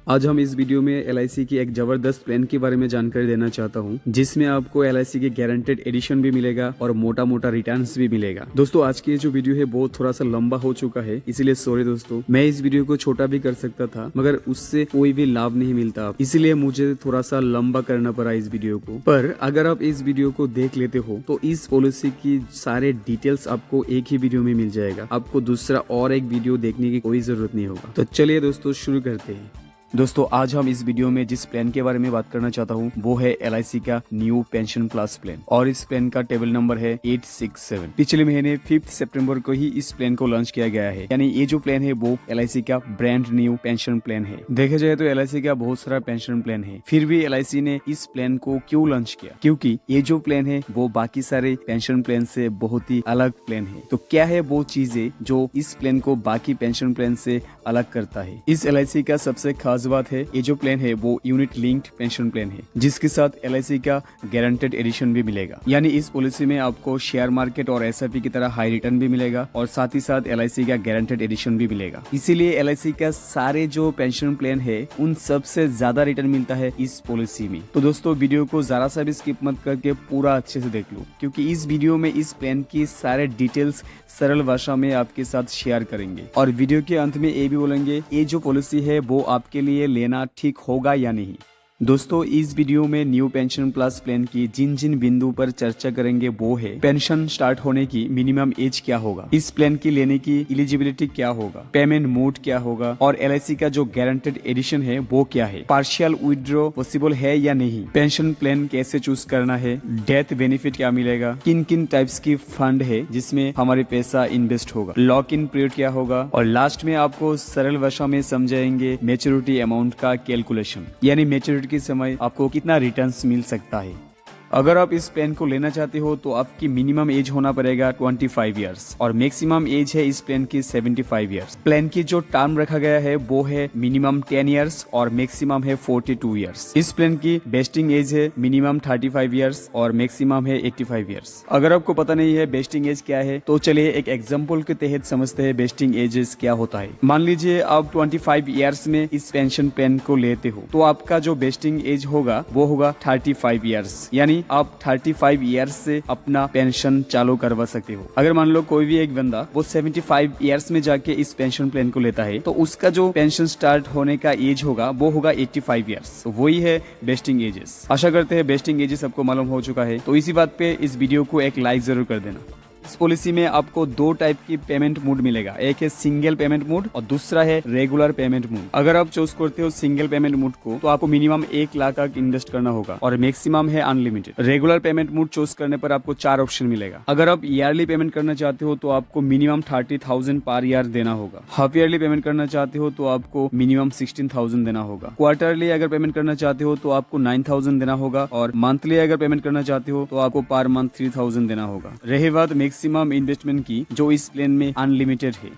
आज हम इस वीडियो में LIC की एक जबरदस्त प्लान के बारे में जानकारी देना चाहता हूं, जिसमें आपको LIC की गारंटेड एडिशन भी मिलेगा और मोटा मोटा रिटर्न्स भी मिलेगा। दोस्तों आज की ये जो वीडियो है बहुत थोड़ा सा लंबा हो चुका है, इसीलिए सॉरी दोस्तों। मैं इस वीडियो को छोटा भी कर सकता था मगर उससे कोई भी लाभ नहीं मिलता, इसीलिए मुझे थोड़ा सा लंबा करना पड़ा इस वीडियो को। पर अगर आप इस वीडियो को देख लेते हो तो इस पॉलिसी की सारे डिटेल्स आपको एक ही वीडियो में मिल जाएगा। आपको दूसरा और एक वीडियो देखने की कोई जरूरत नहीं होगा। तो चलिए दोस्तों शुरू करते हैं। दोस्तों आज हम इस वीडियो में जिस प्लान के बारे में बात करना चाहता हूँ वो है LIC का न्यू पेंशन प्लस प्लान और इस प्लान का टेबल नंबर है 867। पिछले महीने 5 सितंबर को ही इस प्लान को लॉन्च किया गया है, यानी ये जो प्लान है वो LIC का ब्रांड न्यू पेंशन प्लान है। देखा जाए तो LIC का बहुत सारा पेंशन प्लान है, फिर भी LIC ने इस प्लान को क्यों लॉन्च किया? क्योंकि ये जो प्लान है वो बाकी सारे पेंशन प्लान से बहुत ही अलग प्लान है। तो क्या है वो चीजें जो इस प्लान को बाकी पेंशन प्लान से अलग करता है? इस LIC का सबसे खास बात है ये जो प्लान है वो यूनिट लिंक्ड पेंशन प्लान है, जिसके साथ LIC का गारंटेड एडिशन भी मिलेगा। यानी इस पॉलिसी में आपको शेयर मार्केट और SIP की तरह हाई रिटर्न भी मिलेगा और साथ ही साथ LIC का गारंटेड एडिशन भी मिलेगा। इसीलिए LIC का सारे जो पेंशन प्लान है उन सबसे ज्यादा रिटर्न मिलता है इस पॉलिसी में। तो दोस्तों वीडियो को जरा सा भी स्किप मत करके पूरा अच्छे से देख लो, क्योंकि इस वीडियो में इस प्लान की सारे डिटेल्स सरल भाषा में आपके साथ शेयर करेंगे और वीडियो के अंत में ये भी बोलेंगे ये जो पॉलिसी है वो आपके लिए लेना ठीक होगा या नहीं। दोस्तों इस वीडियो में न्यू पेंशन प्लस प्लान की जिन जिन बिंदु पर चर्चा करेंगे वो है पेंशन स्टार्ट होने की मिनिमम एज क्या होगा, इस प्लान की लेने की एलिजिबिलिटी क्या होगा, पेमेंट मोड क्या होगा और LIC का जो गारंटेड एडिशन है वो क्या है, पार्शियल विथड्रॉ पॉसिबल है या नहीं, पेंशन प्लान कैसे चूज करना है, डेथ बेनिफिट क्या मिलेगा, किन किन टाइप्स की फंड है जिसमें हमारे पैसा इन्वेस्ट होगा, लॉक इन पीरियड क्या होगा और लास्ट में आपको सरल भाषा में समझाएंगे मैच्योरिटी अमाउंट का कैलकुलेशन, यानी मैच्योरिटी के समय आपको कितना रिटर्न्स मिल सकता है। अगर आप इस प्लान को लेना चाहते हो तो आपकी मिनिमम एज होना पड़ेगा 25 इयर्स और मैक्सिमम एज है इस प्लान की 75 इयर्स। प्लान की जो टर्म रखा गया है वो है मिनिमम 10 इयर्स और मैक्सिमम है 42 इयर्स। इस प्लान की बेस्टिंग एज है मिनिमम 35 इयर्स और मैक्सिमम है 85 इयर्स। अगर आपको पता नहीं है बेस्टिंग एज क्या है तो चलिए एक एग्जाम्पल के तहत समझते हैं बेस्टिंग एजेस क्या होता है। मान लीजिए आप 25 इयर्स में इस पेंशन प्लान को लेते हो तो आपका जो बेस्टिंग एज होगा वो होगा 35 इयर्स, यानी आप 35 इयर्स से अपना पेंशन चालू करवा सकते हो। अगर मान लो कोई भी एक बंदा वो 75 इयर्स में जाके इस पेंशन प्लान को लेता है तो उसका जो पेंशन स्टार्ट होने का एज होगा वो होगा 85 इयर्स। तो वही है बेस्टिंग एजेस। आशा करते हैं बेस्टिंग एजेस सबको मालूम हो चुका है। तो इसी बात पे इस वीडियो को एक लाइक जरूर कर देना। इस पॉलिसी में आपको दो टाइप की पेमेंट मोड मिलेगा, एक है सिंगल पेमेंट मोड और दूसरा है रेगुलर पेमेंट मोड। अगर आप चूज करते हो सिंगल पेमेंट मोड को तो आपको मिनिमम 1 लाख तक इन्वेस्ट करना होगा और मैक्सिमम है unlimited. Regular payment mode choose करने पर आपको 4 ऑप्शन मिलेगा। अगर आप ईयरली पेमेंट करना चाहते हो तो आपको मिनिमम 30,000 पर ईयर देना होगा। हाफ ईयरली पेमेंट करना चाहते हो तो आपको मिनिमम 16,000 देना होगा। क्वार्टरली अगर पेमेंट करना चाहते हो तो आपको 9,000 देना होगा और मंथली अगर पेमेंट करना चाहते हो तो आपको पर मंथ 3,000 देना होगा। रही बात मैक्सिमम इन्वेस्टमेंट की जो इस प्लान में अनलिमिटेड है।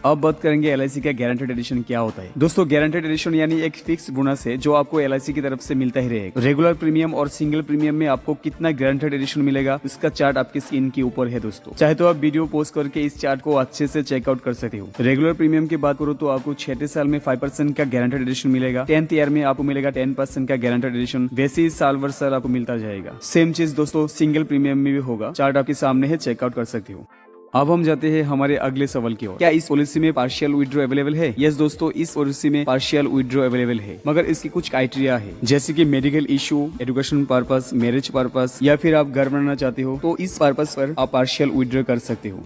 अब बात करेंगे LIC का गारंटेड एडिशन क्या होता है। दोस्तों गारंटेड एडिशन यानी एक फिक्स बोनस है जो आपको LIC की तरफ से मिलता ही रहेगा। रेगुलर प्रीमियम और सिंगल प्रीमियम में आपको कितना गारंटेड एडिशन मिलेगा इसका चार्ट आपके स्क्रीन के ऊपर है दोस्तों। चाहे तो आप वीडियो पोस्ट करके इस चार्ट को अच्छे से चेकआउट कर सकते हो। रेगुलर प्रीमियम की बात करो तो आपको 6 साल में 5% का गारंटेड एडिशन मिलेगा। 10th ईयर में आपको मिलेगा 10% का गारंटेड एडिशन। वैसे ही साल भर साल आपको मिलता जाएगा। सेम चीज दोस्तों सिंगल प्रीमियम में भी होगा। चार्ट आपके सामने है, चेकआउट कर सकते हो। अब हम जाते हैं हमारे अगले सवाल की ओर। क्या इस पॉलिसी में पार्शियल विथड्रॉ अवेलेबल है? यस दोस्तों, इस पॉलिसी में पार्शियल विथड्रॉ अवेलेबल है, मगर इसकी कुछ क्राइटेरिया है, जैसे कि medical issue, education purpose, marriage purpose या फिर आप घर बनाना चाहते हो तो इस पर्पस पर आप पार्शियल विथड्रॉ कर सकते हो।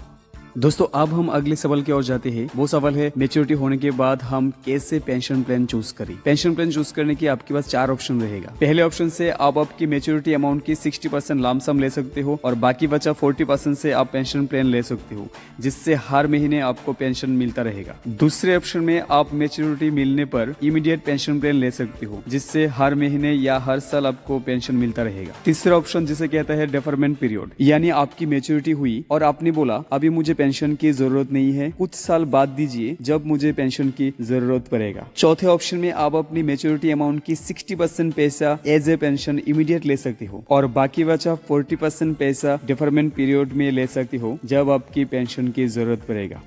दोस्तों अब हम अगले सवाल की ओर जाते हैं। वो सवाल है मैच्योरिटी होने के बाद हम कैसे पेंशन प्लान चूज करें। पेंशन प्लान चूज करने की आपके पास 4 ऑप्शन रहेगा। पहले ऑप्शन से आप आपकी मैच्योरिटी अमाउंट की 60% लमसम ले सकते हो और बाकी बचा 40% से आप पेंशन प्लान ले सकते हो, जिससे हर महीने आपको पेंशन मिलता रहेगा। दूसरे ऑप्शन में आप मैच्योरिटी मिलने पर इमीडिएट पेंशन प्लान ले सकते हो, जिससे हर महीने या हर साल आपको पेंशन मिलता रहेगा। तीसरा ऑप्शन जिसे कहता है डेफरमेंट पीरियड, यानी आपकी मैच्योरिटी हुई और आपने बोला अभी मुझे पेंशन की जरूरत नहीं है, कुछ साल बाद दीजिए जब मुझे पेंशन की जरूरत पड़ेगा। चौथे ऑप्शन में आप अपनी मैच्योरिटी अमाउंट की 60% पैसा एज ए पेंशन इमीडिएट ले सकते हो और बाकी बचा 40% पैसा डेफरमेंट पीरियड में ले सकते हो जब आपकी पेंशन की जरूरत पड़ेगा।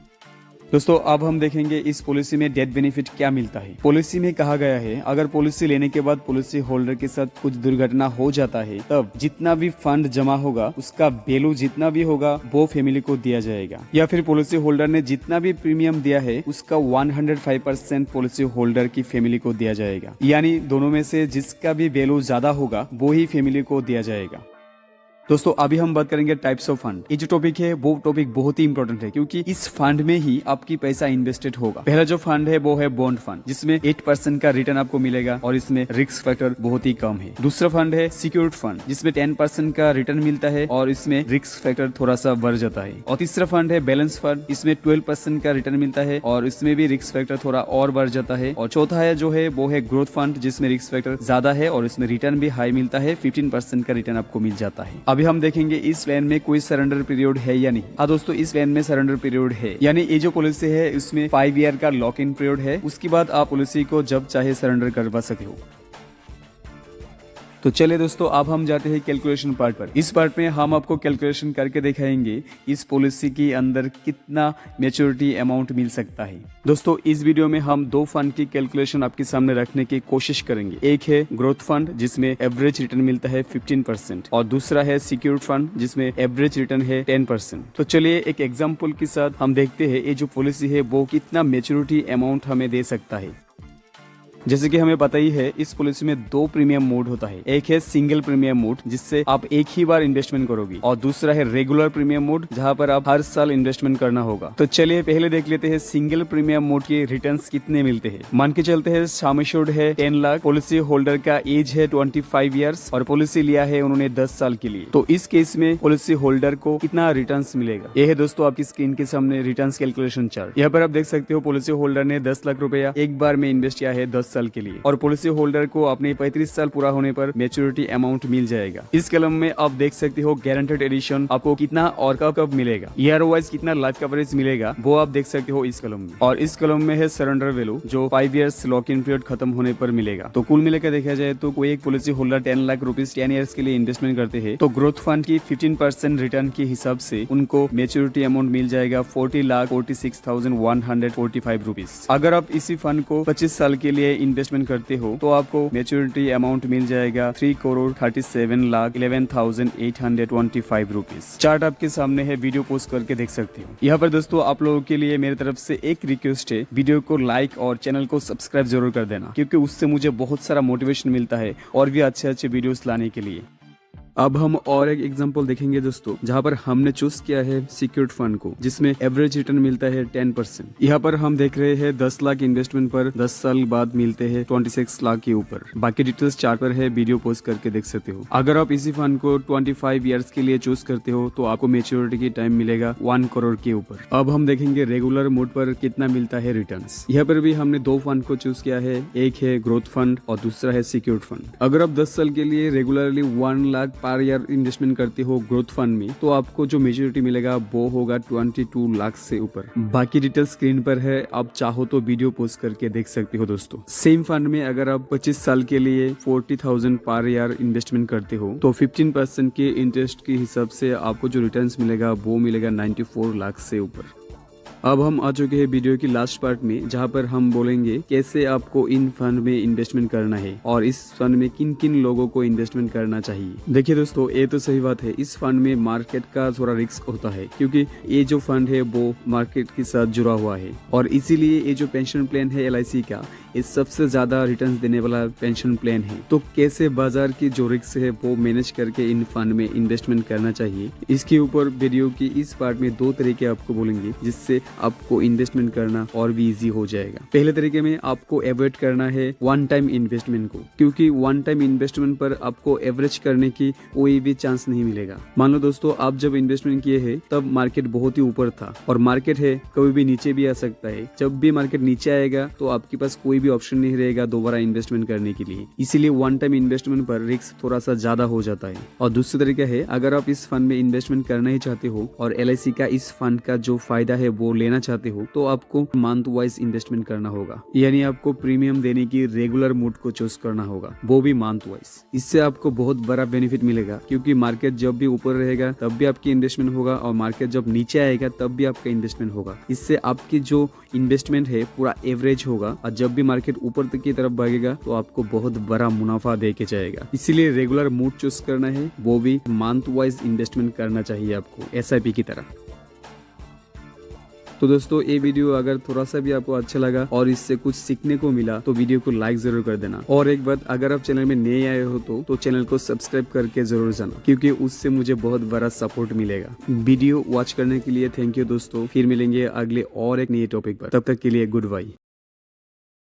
दोस्तों अब हम देखेंगे इस पॉलिसी में डेथ बेनिफिट क्या मिलता है। पॉलिसी में कहा गया है अगर पॉलिसी लेने के बाद पॉलिसी होल्डर के साथ कुछ दुर्घटना हो जाता है तब जितना भी फंड जमा होगा उसका वैल्यू जितना भी होगा वो फैमिली को दिया जाएगा, या फिर पॉलिसी होल्डर ने जितना भी प्रीमियम दिया है उसका 105% पॉलिसी होल्डर की फैमिली को दिया जाएगा। यानी दोनों में से जिसका भी वैल्यू ज्यादा होगा वो ही फैमिली को दिया जाएगा। दोस्तों अभी हम बात करेंगे टाइप्स ऑफ फंड। ये जो टॉपिक है वो टॉपिक बहुत ही इंपॉर्टेंट है क्योंकि इस फंड में ही आपकी पैसा इन्वेस्टेड होगा। पहला जो फंड है वो है बॉन्ड फंड, जिसमें 8% का रिटर्न आपको मिलेगा और इसमें रिस्क फैक्टर बहुत ही कम है। दूसरा फंड है सिक्योर्ड फंड, जिसमें 10% का रिटर्न मिलता है और इसमें रिस्क फैक्टर थोड़ा सा बढ़ जाता है। और तीसरा फंड है बैलेंस फंड, इसमें 12% का रिटर्न मिलता है और इसमें भी रिस्क फैक्टर थोड़ा और बढ़ जाता है। और चौथा है जो है वो है ग्रोथ फंड, जिसमें रिस्क फैक्टर ज्यादा है और इसमें रिटर्न भी हाई मिलता है, 15% का रिटर्न आपको मिल जाता है। अभी हम देखेंगे इस प्लान में कोई सरेंडर पीरियड है या नहीं। हाँ दोस्तों, इस प्लान में सरेंडर पीरियड है, यानी ये जो पॉलिसी है इसमें 5 ईयर का लॉक इन पीरियड है। उसके बाद आप पॉलिसी को जब चाहे सरेंडर करवा सकते हो। तो चलिए दोस्तों अब हम जाते हैं कैलकुलेशन पार्ट पर। इस पार्ट में हम आपको कैलकुलेशन करके दिखाएंगे इस पॉलिसी के अंदर कितना मैच्योरिटी अमाउंट मिल सकता है। दोस्तों इस वीडियो में हम दो फंड की कैलकुलेशन आपके सामने रखने की कोशिश करेंगे। एक है ग्रोथ फंड जिसमें एवरेज रिटर्न मिलता है 15% और दूसरा है सिक्योर्ड फंड जिसमें एवरेज रिटर्न है 10%। तो चलिए एक एग्जाम्पल के साथ हम देखते हैं ये जो पॉलिसी है वो कितना मैच्योरिटी अमाउंट हमें दे सकता है। जैसे कि हमें पता ही है इस पॉलिसी में दो प्रीमियम मोड होता है। एक है सिंगल प्रीमियम मोड जिससे आप एक ही बार इन्वेस्टमेंट करोगे और दूसरा है रेगुलर प्रीमियम मोड जहां पर आप हर साल इन्वेस्टमेंट करना होगा। तो चलिए पहले देख लेते हैं सिंगल प्रीमियम मोड के रिटर्न्स कितने मिलते हैं। मान के चलते हैं सम एश्योर्ड है 10 लाख, पॉलिसी होल्डर का एज है 25 ईयर्स और पॉलिसी लिया है उन्होंने 10 साल के लिए। तो इस केस में पॉलिसी होल्डर को कितना रिटर्न्स मिलेगा, यह है दोस्तों आपकी स्क्रीन के सामने रिटर्न्स कैलकुलेशन चार्ट। यहाँ पर आप देख सकते हो पॉलिसी होल्डर ने 10 लाख रुपया एक बार में इन्वेस्ट किया है 10 साल के लिए और पॉलिसी होल्डर को अपने 35 साल पूरा होने पर मैच्योरिटी अमाउंट मिल जाएगा। इस कलम में आप देख सकते हो गारंटेड एडिशन आपको कितना और कब मिलेगा, ईयर वाइज कितना लाइफ कवरेज मिलेगा वो आप देख सकते हो इस कलम में। और इस कलम में है सरेंडर वैल्यू जो 5 ईयर्स लॉक इन पीरियड खत्म होने पर मिलेगा। तो कुल मिलाकर देखा जाए तो कोई एक policy holder 10 lakh rupees 10 years के लिए इन्वेस्टमेंट करते हैं तो ग्रोथ फंड की 15% रिटर्न के हिसाब से उनको मैच्योरिटी अमाउंट मिल जाएगा 40,46,145 रुपीज। अगर आप इसी फंड को 25 साल के लिए इन्वेस्टमेंट करते हो तो आपको मैच्योरिटी अमाउंट मिल जाएगा 3,37,11,825 रुपीज। चार्ट आपके सामने है, वीडियो पोस्ट करके देख सकते हो। यहाँ पर दोस्तों आप लोगों के लिए मेरी तरफ से एक रिक्वेस्ट है, वीडियो को लाइक और चैनल को सब्सक्राइब जरूर कर देना क्योंकि उससे मुझे बहुत सारा मोटिवेशन मिलता है और भी अच्छे अच्छे वीडियोस लाने के लिए। अब हम और एक एग्जांपल देखेंगे दोस्तों जहां पर हमने चूज किया है सिक्योर्ड फंड को जिसमें एवरेज रिटर्न मिलता है 10%। यहाँ पर हम देख रहे हैं 10 लाख इन्वेस्टमेंट पर 10 साल बाद मिलते हैं 26 लाख के ऊपर। बाकी डिटेल्स चार्ट पर है, वीडियो पोस्ट करके देख सकते हो। अगर आप इसी फंड को 25 ईयर्स के लिए चूज करते हो तो आपको मैच्योरिटी की टाइम मिलेगा 1 करोड़ के ऊपर। अब हम देखेंगे रेगुलर मोड पर कितना मिलता है रिटर्न। यहाँ पर भी हमने दो फंड को चूज किया है, एक है ग्रोथ फंड और दूसरा है सिक्योर्ड फंड। अगर आप 10 साल के लिए regularly 1 lakh per year investment करते हो ग्रोथ फंड में तो आपको जो मैच्योरिटी मिलेगा वो होगा 22 लाख से ऊपर। बाकी डिटेल स्क्रीन पर है, आप चाहो तो वीडियो पोस्ट करके देख सकते हो दोस्तों। सेम फंड में अगर आप 25 साल के लिए 40,000 पर ईयर इन्वेस्टमेंट करते हो तो 15% के इंटरेस्ट के हिसाब से आपको जो रिटर्न्स मिलेगा वो मिलेगा 94 लाख से ऊपर। अब हम आ चुके हैं वीडियो की लास्ट पार्ट में जहां पर हम बोलेंगे कैसे आपको इन फंड में इन्वेस्टमेंट करना है और इस फंड में किन किन लोगों को इन्वेस्टमेंट करना चाहिए। देखिए दोस्तों ये तो सही बात है, इस फंड में मार्केट का थोड़ा रिस्क होता है क्योंकि ये जो फंड है वो मार्केट के साथ जुड़ा हुआ है और इसीलिए ये जो पेंशन प्लान है LIC का ये सबसे ज्यादा रिटर्न देने वाला पेंशन प्लान है। तो कैसे बाजार की जो रिस्क है वो मैनेज करके इन फंड में इन्वेस्टमेंट करना चाहिए, इसके ऊपर वीडियो की इस पार्ट में दो तरीके आपको बोलेंगे जिससे आपको इन्वेस्टमेंट करना और भी इजी हो जाएगा। पहले तरीके में आपको अवॉइड करना है वन टाइम इन्वेस्टमेंट को, क्योंकि वन टाइम इन्वेस्टमेंट पर आपको एवरेज करने की कोई भी चांस नहीं मिलेगा। मान लो दोस्तों आप जब इन्वेस्टमेंट किए हैं तब मार्केट बहुत ही ऊपर था और मार्केट है कभी भी नीचे भी आ सकता है। जब भी मार्केट नीचे आएगा तो आपके पास कोई भी भी ऑप्शन नहीं रहेगा दोबारा इन्वेस्टमेंट करने के लिए। इसीलिए वन टाइम इन्वेस्टमेंट पर रिस्क थोड़ा सा ज्यादा हो जाता है। और दूसरी तरीका है, अगर आप इस फंड में इन्वेस्टमेंट करना ही चाहते हो और LIC का इस फंड का जो फायदा है वो लेना चाहते हो, तो आपको मंथ वाइज इन्वेस्टमेंट करना होगा। यानी आपको प्रीमियम देने की रेगुलर मोड को चूज करना होगा, वो भी मंथ वाइज। इससे आपको बहुत बड़ा बेनिफिट मिलेगा, क्योंकि मार्केट जब भी ऊपर रहेगा तब भी आपकी इन्वेस्टमेंट होगा और मार्केट जब नीचे आएगा तब भी आपका इन्वेस्टमेंट होगा। इससे आपकी जो इन्वेस्टमेंट है पूरा एवरेज होगा और जब भी मार्केट ऊपर तक की तरफ भागेगा तो आपको बहुत बड़ा मुनाफा दे के जाएगा। इसीलिए रेगुलर मोड चूज करना है, वो भी मंथ वाइज इन्वेस्टमेंट करना चाहिए आपको SIP की तरह। तो दोस्तों, ये वीडियो अगर थोड़ा सा भी आपको अच्छा लगा और इससे कुछ सीखने को मिला तो वीडियो को लाइक जरूर कर देना। और एक बात, अगर आप चैनल में नए आए हो तो चैनल को सब्सक्राइब करके जरूर जाना, क्योंकि उससे मुझे बहुत बड़ा सपोर्ट मिलेगा। वीडियो वॉच करने के लिए थैंक यू दोस्तों। फिर मिलेंगे अगले और एक नए टॉपिक पर, तब तक के लिए गुड बाय।